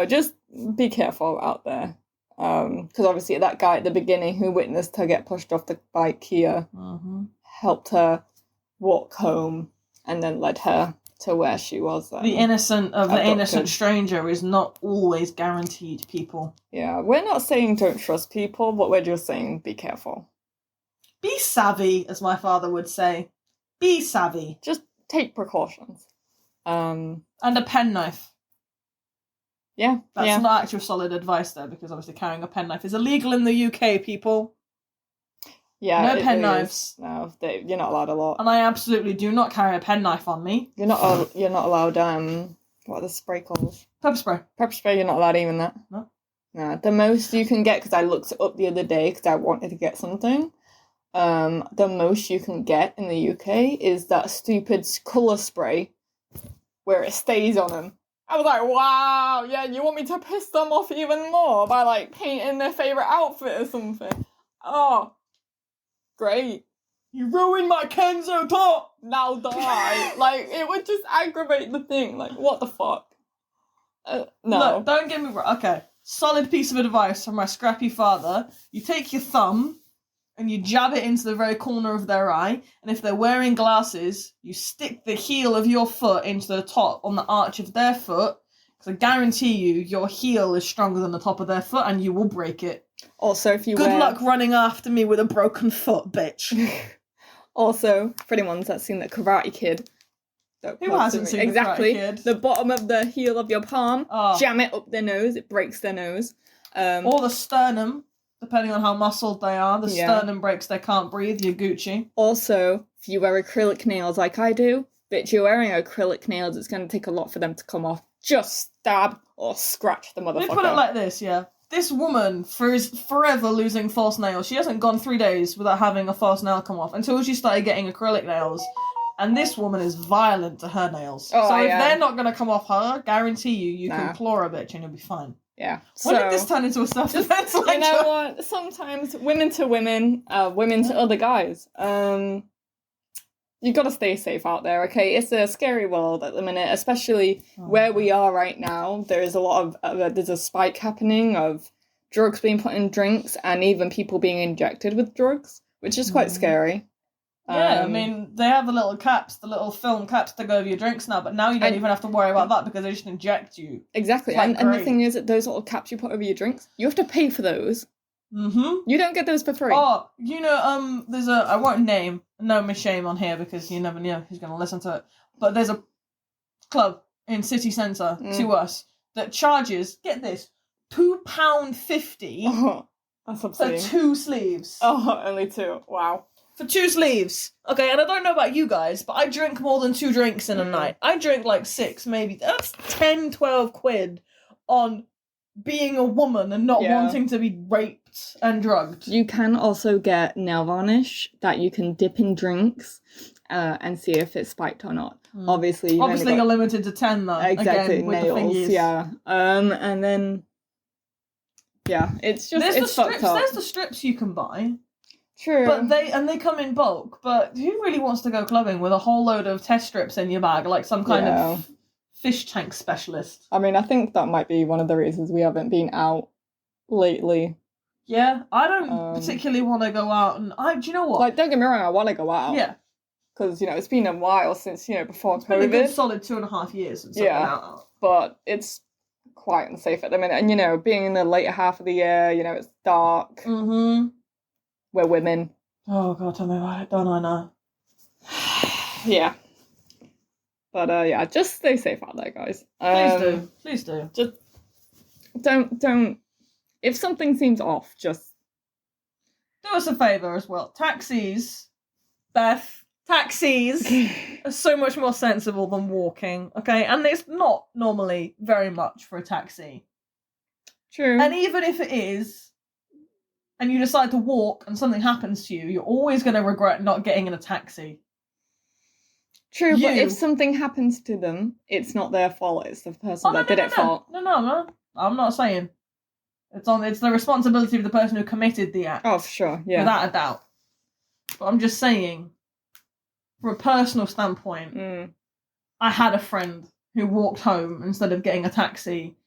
[SPEAKER 2] just be careful out there. Because obviously that guy at the beginning who witnessed her get pushed off the bike here helped her walk home and then led her to where she was.
[SPEAKER 1] The innocent stranger is not always guaranteed, people.
[SPEAKER 2] Yeah, we're not saying don't trust people, but we're just saying be careful.
[SPEAKER 1] Be savvy, as my father would say. Be savvy.
[SPEAKER 2] Just take precautions.
[SPEAKER 1] And a penknife.
[SPEAKER 2] Yeah.
[SPEAKER 1] That's not actual solid advice there, because obviously carrying a penknife is illegal in the UK, people.
[SPEAKER 2] Yeah.
[SPEAKER 1] No penknives.
[SPEAKER 2] No, you're not allowed a lot.
[SPEAKER 1] And I absolutely do not carry a penknife on me.
[SPEAKER 2] You're not allowed, what are the spray called?
[SPEAKER 1] Pepper spray.
[SPEAKER 2] Pepper spray, you're not allowed even that.
[SPEAKER 1] No.
[SPEAKER 2] No, the most you can get, because I looked it up the other day because I wanted to get something, the most you can get in the UK is that stupid colour spray where it stays on them. I was like, wow, yeah, you want me to piss them off even more by, like, painting their favourite outfit or something? Oh, great.
[SPEAKER 1] You ruined my Kenzo top!
[SPEAKER 2] Now die. Like, it would just aggravate the thing. Like, what the fuck? No.
[SPEAKER 1] Look, don't get me wrong. Okay, solid piece of advice from my scrappy father. You take your thumb and you jab it into the very corner of their eye, and if they're wearing glasses, you stick the heel of your foot into the top on the arch of their foot, because I guarantee you, your heel is stronger than the top of their foot, and you will break it.
[SPEAKER 2] Also, if you
[SPEAKER 1] Good luck running after me with a broken foot, bitch.
[SPEAKER 2] Also, for anyone that's seen the Karate Kid...
[SPEAKER 1] Who hasn't seen the Karate Kid?
[SPEAKER 2] The bottom of the heel of your palm, jam it up their nose, it breaks their nose.
[SPEAKER 1] Or the sternum. Depending on how muscled they are, the sternum breaks, they can't breathe, you're Gucci.
[SPEAKER 2] Also, if you wear acrylic nails like I do, Bitch, you're wearing acrylic nails. It's going to take a lot for them to come off. Just stab or scratch the motherfucker.
[SPEAKER 1] Let me put it like this, yeah. This woman is forever losing false nails. She hasn't gone 3 days without having a false nail come off until she started getting acrylic nails. And this woman is violent to her nails. Oh, so if they're not going to come off her, guarantee you can claw a bitch and you'll be fine.
[SPEAKER 2] Yeah.
[SPEAKER 1] When did this turn into a self-defense lecture?
[SPEAKER 2] You know what? Sometimes women to women, women to other guys. You've got to stay safe out there, okay? It's a scary world at the minute, especially where we are right now. There is a lot of there's a spike happening of drugs being put in drinks and even people being injected with drugs, which is quite scary.
[SPEAKER 1] Yeah, I mean, they have the little caps, the little film caps to go over your drinks now, but now you don't even have to worry about that because they just inject you.
[SPEAKER 2] Exactly, and the thing is that those little caps you put over your drinks, you have to pay for those. Mm-hmm. You don't get those for free.
[SPEAKER 1] Oh, you know, there's I won't name, no shame on here because you never know who's going to listen to it, but there's a club in city centre to us that charges, get this, £2.50
[SPEAKER 2] that's obscene.
[SPEAKER 1] for 2 sleeves.
[SPEAKER 2] Oh, only 2, wow.
[SPEAKER 1] For 2 sleeves. Okay, and I don't know about you guys, but I drink more than 2 drinks in a night. I drink like 6, maybe. That's 10, 12 quid on being a woman and not wanting to be raped and drugged.
[SPEAKER 2] You can also get nail varnish that you can dip in drinks and see if it's spiked or not. Obviously,
[SPEAKER 1] you're limited to 10 though.
[SPEAKER 2] Exactly,
[SPEAKER 1] again, with
[SPEAKER 2] nails,
[SPEAKER 1] the
[SPEAKER 2] yeah. And then, it's just, it's fucked up.
[SPEAKER 1] There's the strips you can buy.
[SPEAKER 2] True.
[SPEAKER 1] But they come in bulk, but who really wants to go clubbing with a whole load of test strips in your bag, like some kind of fish tank specialist?
[SPEAKER 2] I mean, I think that might be one of the reasons we haven't been out lately.
[SPEAKER 1] Yeah, I don't particularly want to go out, and do you know what?
[SPEAKER 2] Like, don't get me wrong, I want to go out.
[SPEAKER 1] Yeah.
[SPEAKER 2] Because, it's been a while since, before
[SPEAKER 1] it's
[SPEAKER 2] COVID.
[SPEAKER 1] It's been a good solid 2.5 years since I've been out.
[SPEAKER 2] But it's quite unsafe at the minute, and, being in the later half of the year, it's dark. Mm-hmm. We're women.
[SPEAKER 1] Oh, God, tell me about it. Don't I know?
[SPEAKER 2] Yeah. But, just stay safe out there, guys.
[SPEAKER 1] Please do.
[SPEAKER 2] Just don't... If something seems off, just...
[SPEAKER 1] Do us a favour as well. Taxis, Beth, taxis are so much more sensible than walking, okay? And it's not normally very much for a taxi.
[SPEAKER 2] True.
[SPEAKER 1] And even if it is... and you decide to walk and something happens to you, you're always going to regret not getting in a taxi.
[SPEAKER 2] True, but if something happens to them, it's not their fault, it's the person that did it fault.
[SPEAKER 1] No. I'm not saying. It's the responsibility of the person who committed the act.
[SPEAKER 2] Oh, for sure, yeah.
[SPEAKER 1] Without a doubt. But I'm just saying, from a personal standpoint, I had a friend who walked home instead of getting a taxi,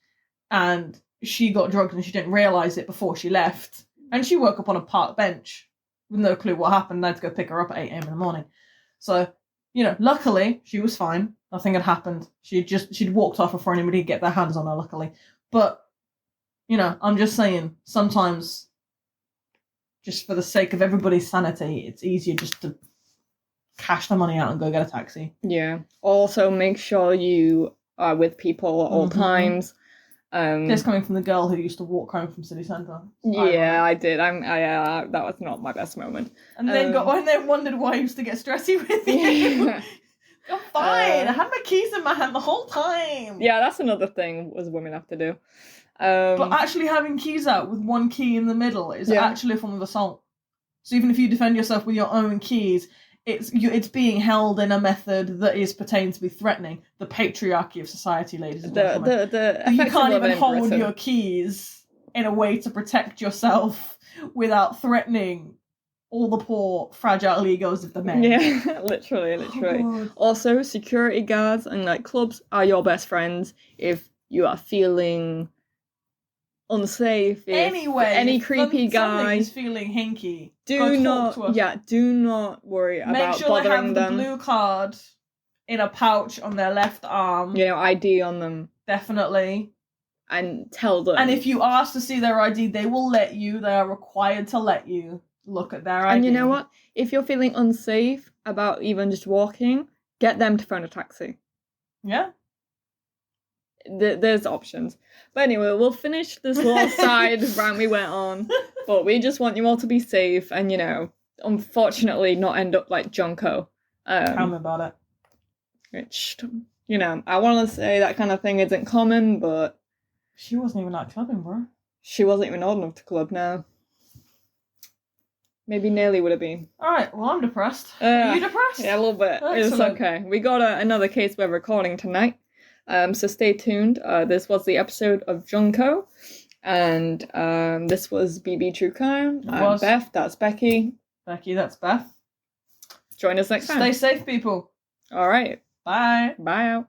[SPEAKER 1] and she got drugged and she didn't realise it before she left. And she woke up on a park bench with no clue what happened. I had to go pick her up at 8 a.m. in the morning. So, luckily, she was fine. Nothing had happened. She'd walked off before anybody could get their hands on her, luckily. But, I'm just saying, sometimes, just for the sake of everybody's sanity, it's easier just to cash the money out and go get a taxi.
[SPEAKER 2] Yeah. Also, make sure you are with people at all times.
[SPEAKER 1] This coming from the girl who used to walk home from city centre.
[SPEAKER 2] Yeah, I did. That was not my best moment.
[SPEAKER 1] And then wondered why I used to get stressy with you. I'm fine. I had my keys in my hand the whole time.
[SPEAKER 2] Yeah, that's another thing as women have to do.
[SPEAKER 1] But actually having keys out with one key in the middle is actually a form of assault. So even if you defend yourself with your own keys, it's being held in a method that is pertained to be threatening. The patriarchy of society, ladies and gentlemen. You can't even hold your keys in a way to protect yourself without threatening all the poor, fragile egos of the men.
[SPEAKER 2] Yeah, literally. Oh, also, security guards and clubs are your best friends if you are feeling unsafe.
[SPEAKER 1] Anyway,
[SPEAKER 2] any creepy guy
[SPEAKER 1] is feeling hinky.
[SPEAKER 2] Do not worry about bothering them. Make sure they have
[SPEAKER 1] the blue card in a pouch on their left arm.
[SPEAKER 2] ID on them.
[SPEAKER 1] Definitely.
[SPEAKER 2] And tell them.
[SPEAKER 1] And if you ask to see their ID, they will let you. They are required to let you look at their ID.
[SPEAKER 2] And you know what? If you're feeling unsafe about even just walking, get them to phone a taxi.
[SPEAKER 1] Yeah.
[SPEAKER 2] There's options. But anyway, we'll finish this little side rant we went on. But we just want you all to be safe and, unfortunately not end up like Junko.
[SPEAKER 1] Tell me about it.
[SPEAKER 2] Which, I want to say that kind of thing isn't common, but...
[SPEAKER 1] She wasn't even at clubbing, bro.
[SPEAKER 2] She wasn't even old enough to club now. Maybe Nelly would have been.
[SPEAKER 1] Alright, well, I'm depressed. Are you depressed?
[SPEAKER 2] Yeah, a little bit. Excellent. It's okay. We got another case we're recording tonight. So stay tuned. This was the episode of Junko. And this was BB True Crime. I'm Beth, that's Becky.
[SPEAKER 1] Becky, that's Beth.
[SPEAKER 2] Join us next time.
[SPEAKER 1] Stay safe, people.
[SPEAKER 2] All right.
[SPEAKER 1] Bye.
[SPEAKER 2] Bye out.